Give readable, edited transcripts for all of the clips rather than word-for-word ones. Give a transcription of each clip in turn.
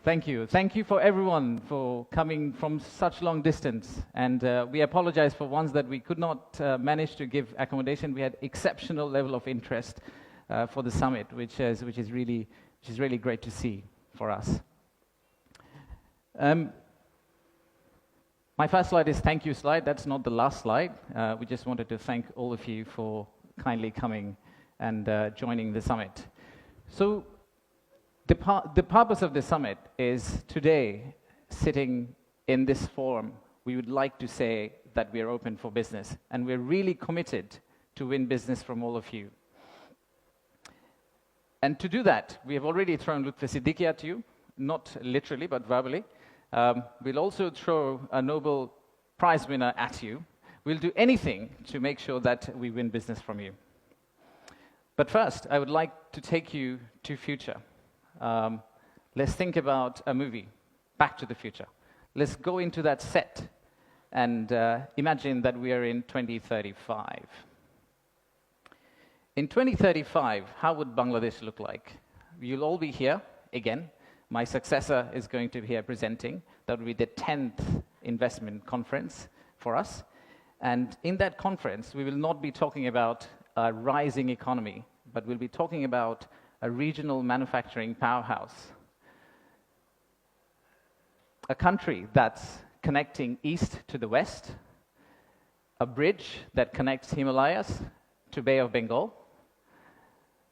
Thank you. Thank you for everyone for coming from such long distance. And we apologize for ones that we could not manage to give accommodation. We had exceptional level of interest for the summit, which is really great to see for us. My first slide is thank you slide. That's not the last slide. We just wanted to thank all of you for kindly coming and joining the summit. So the purpose of the summit is today, sitting in this forum, we would like to say that we are open for business, and we're really committed to win business from all of you. And to do that, we have already thrown Lutfi Siddiqui at you, not literally, but verbally. We'll also throw a Nobel Prize winner at you. We'll do anything to make sure that we win business from you. But first, I would like to take you to future. Let's think about a movie, Back to the Future. Let's go into that set and imagine that we are in 2035. In 2035, how would Bangladesh look like? You'll all be here again. My successor is going to be here presenting. That will be the 10th investment conference for us. And in that conference, we will not be talking about a rising economy, but we'll be talking about a regional manufacturing powerhouse. A country that's connecting east to the west, a bridge that connects Himalayas to Bay of Bengal,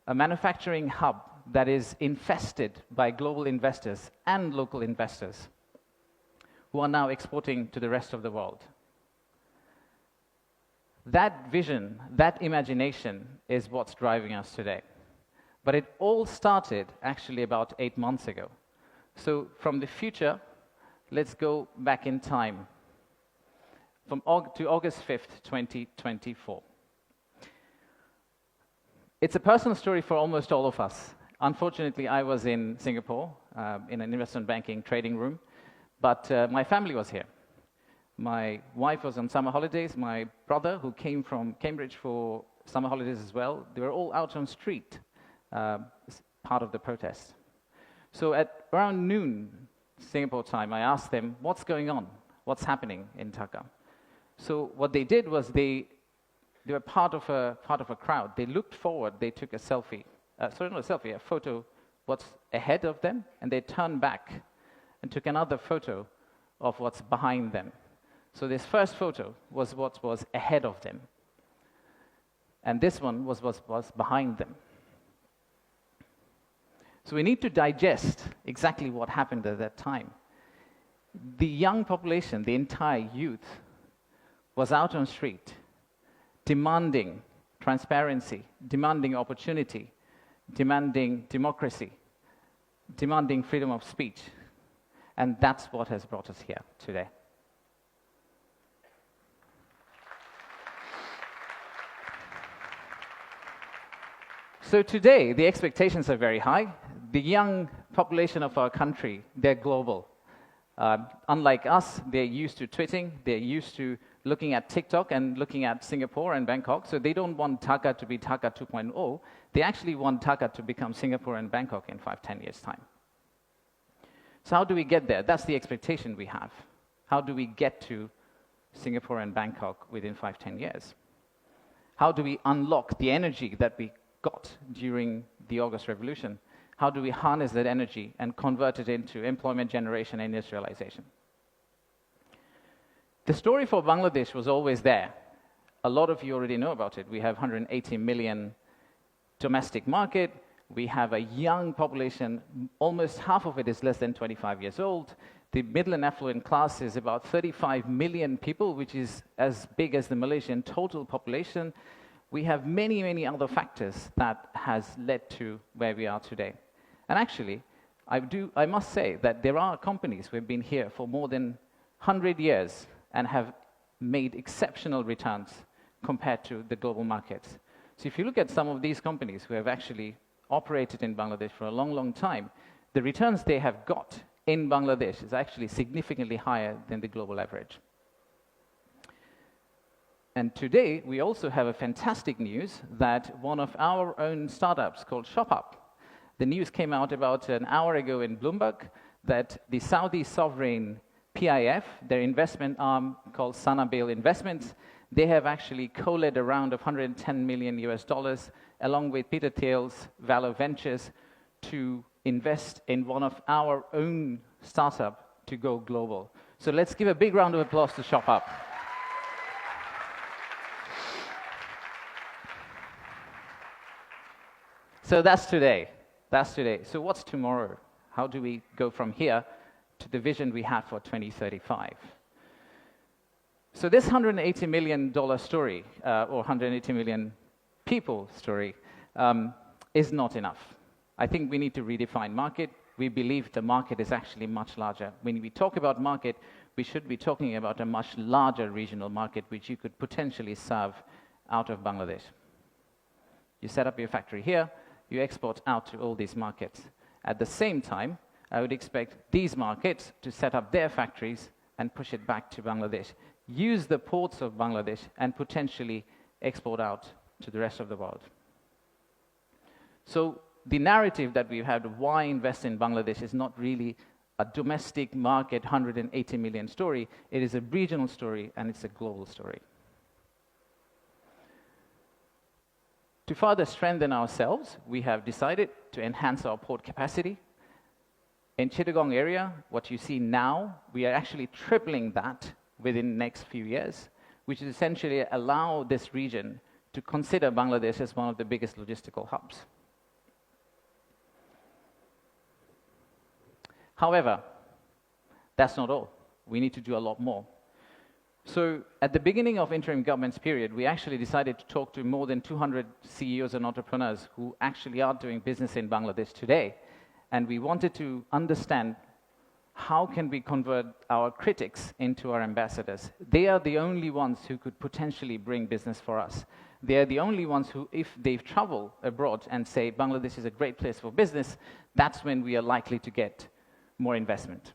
a manufacturing hub that is infested by global investors and local investors who are now exporting to the rest of the world. That vision, that imagination is what's driving us today. But it all started actually about 8 months ago. So from the future, let's go back in time to August 5th, 2024. It's a personal story for almost all of us. Unfortunately, I was in Singapore in an investment banking trading room, but my family was here. My wife was on summer holidays. My brother, who came from Cambridge for summer holidays as well, they were all out on the street, part of the protest. So at around noon Singapore time, I asked them, what's going on? What's happening in Dhaka? So what they did was they were part of a crowd. They looked forward, they took a selfie. Sorry, not a selfie, a photo what's ahead of them, and they turned back and took another photo of what's behind them. So this first photo was what was ahead of them, and this one was what was behind them. So we need to digest exactly what happened at that time. The young population, the entire youth, was out on the street, demanding transparency, demanding opportunity, demanding democracy, demanding freedom of speech. And that's what has brought us here today. So today, the expectations are very high. The young population of our country, they're global. Unlike us, they're used to tweeting, they're used to looking at TikTok and looking at Singapore and Bangkok. So they don't want Dhaka to be Dhaka 2.0. They actually want Dhaka to become Singapore and Bangkok in 5-10 years' time. So how do we get there? That's the expectation we have. How do we get to Singapore and Bangkok within 5-10 years? How do we unlock the energy that we got during the August Revolution? How do we harness that energy and convert it into employment generation and industrialization? The story for Bangladesh was always there. A lot of you already know about it. We have 180 million domestic market. We have a young population. Almost half of it is less than 25 years old. The middle and affluent class is about 35 million people, which is as big as the Malaysian total population. We have many, many other factors that has led to where we are today. And actually, I must say that there are companies who have been here for more than 100 years and have made exceptional returns compared to the global markets. So if you look at some of these companies who have actually operated in Bangladesh for a long, long time, the returns they have got in Bangladesh is actually significantly higher than the global average. And today, we also have a fantastic news that one of our own startups called ShopUp, the news came out about an hour ago in Bloomberg that the Saudi sovereign PIF, their investment arm called Sanabil Investments, they have actually co-led a round of $110 million US, along with Peter Thiel's Valor Ventures, to invest in one of our own startup to go global. So let's give a big round of applause to Shop Up. So that's today. That's today. So what's tomorrow? How do we go from here to the vision we had for 2035? So this $180 million story, or 180 million people story, is not enough. I think we need to redefine market. We believe the market is actually much larger. When we talk about market, we should be talking about a much larger regional market which you could potentially serve out of Bangladesh. You set up your factory here, you export out to all these markets. At the same time, I would expect these markets to set up their factories and push it back to Bangladesh, use the ports of Bangladesh, and potentially export out to the rest of the world. So the narrative that we've had of why invest in Bangladesh is not really a domestic market 180 million story. It is a regional story, and it's a global story. To further strengthen ourselves, we have decided to enhance our port capacity. In Chittagong area, what you see now, we are actually tripling that within the next few years, which is essentially allow this region to consider Bangladesh as one of the biggest logistical hubs. However, that's not all. We need to do a lot more. So at the beginning of interim government's period, we actually decided to talk to more than 200 CEOs and entrepreneurs who actually are doing business in Bangladesh today. And we wanted to understand how can we convert our critics into our ambassadors. They are the only ones who could potentially bring business for us. They are the only ones who, if they've traveled abroad and say Bangladesh is a great place for business, that's when we are likely to get more investment.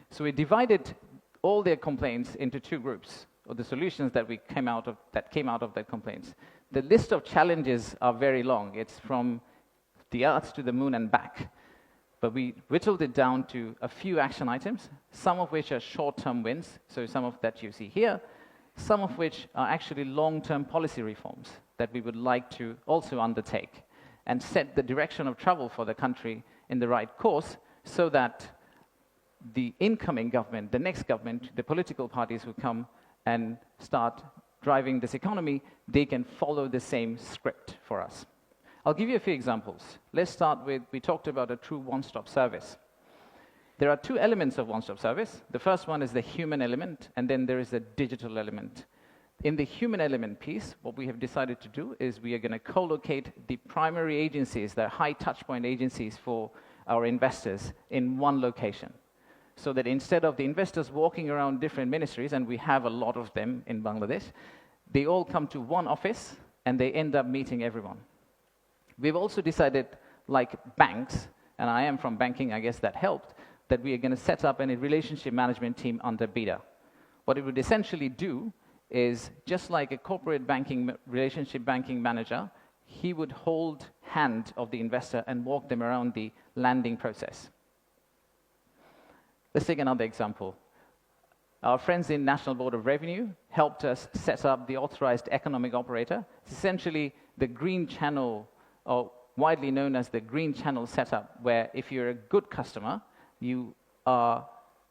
So we divided all their complaints into two groups, or the solutions that came out of their complaints. The list of challenges are very long. It's from the earth to the moon and back. But we whittled it down to a few action items, some of which are short-term wins, so some of that you see here, some of which are actually long-term policy reforms that we would like to also undertake and set the direction of travel for the country in the right course, so that the incoming government, the next government, the political parties who come and start driving this economy, they can follow the same script for us. I'll give you a few examples. Let's start with, we talked about a true one-stop service. There are two elements of one-stop service. The first one is the human element, and then there is the digital element. In the human element piece, what we have decided to do is we are going to co-locate the primary agencies, the high touchpoint agencies for our investors in one location. So that instead of the investors walking around different ministries, and we have a lot of them in Bangladesh, they all come to one office and they end up meeting everyone. We've also decided, like banks, and I am from banking, I guess that helped, that we are going to set up a relationship management team under BIDA. What it would essentially do is, just like a corporate banking, relationship banking manager, he would hold hand of the investor and walk them around the landing process. Let's take another example. Our friends in National Board of Revenue helped us set up the authorized economic operator. It's essentially the green channel, or widely known as the green channel setup, where if you're a good customer, you are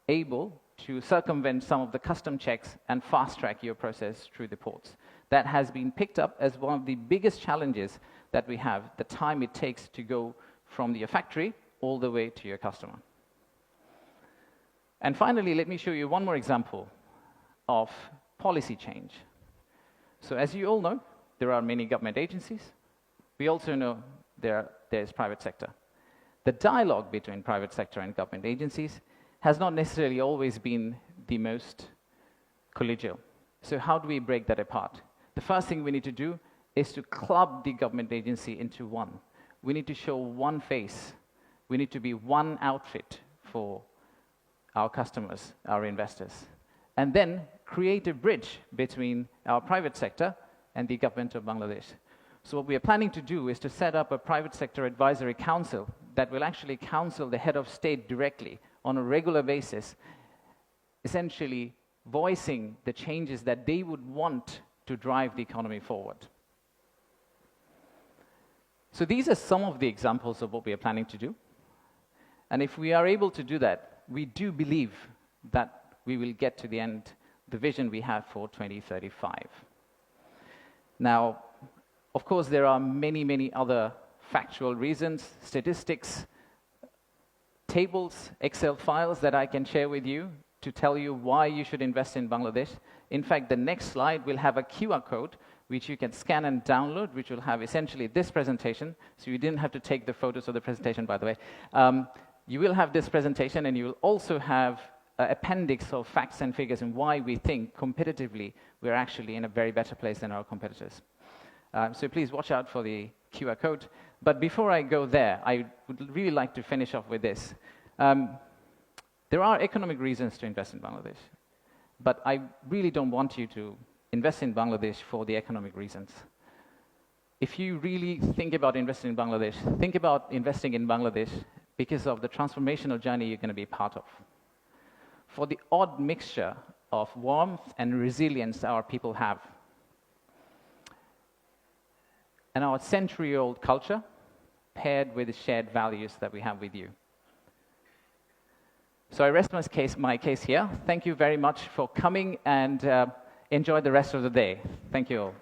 able to circumvent some of the custom checks and fast-track your process through the ports. That has been picked up as one of the biggest challenges that we have, the time it takes to go from your factory all the way to your customer. And finally, let me show you one more example of policy change. So as you all know, there are many government agencies. We also know there's private sector. The dialogue between private sector and government agencies has not necessarily always been the most collegial. So how do we break that apart? The first thing we need to do is to club the government agency into one. We need to show one face. We need to be one outfit for our customers, our investors, and then create a bridge between our private sector and the government of Bangladesh. So what we are planning to do is to set up a private sector advisory council that will actually counsel the head of state directly on a regular basis, essentially voicing the changes that they would want to drive the economy forward. So these are some of the examples of what we are planning to do. And if we are able to do that, we do believe that we will get to the end, the vision we have for 2035. Now, of course, there are many, many other factual reasons, statistics, tables, Excel files that I can share with you to tell you why you should invest in Bangladesh. In fact, the next slide will have a QR code which you can scan and download, which will have essentially this presentation. So you didn't have to take the photos of the presentation, by the way. You will have this presentation, and you will also have an appendix of facts and figures and why we think competitively we're actually in a very better place than our competitors. So please watch out for the QR code. But before I go there, I would really like to finish off with this. There are economic reasons to invest in Bangladesh, but I really don't want you to invest in Bangladesh for the economic reasons. If you really think about investing in Bangladesh, think about investing in Bangladesh because of the transformational journey you're going to be part of. For the odd mixture of warmth and resilience our people have, and our century-old culture paired with the shared values that we have with you. So I rest my case here. Thank you very much for coming, and enjoy the rest of the day. Thank you all.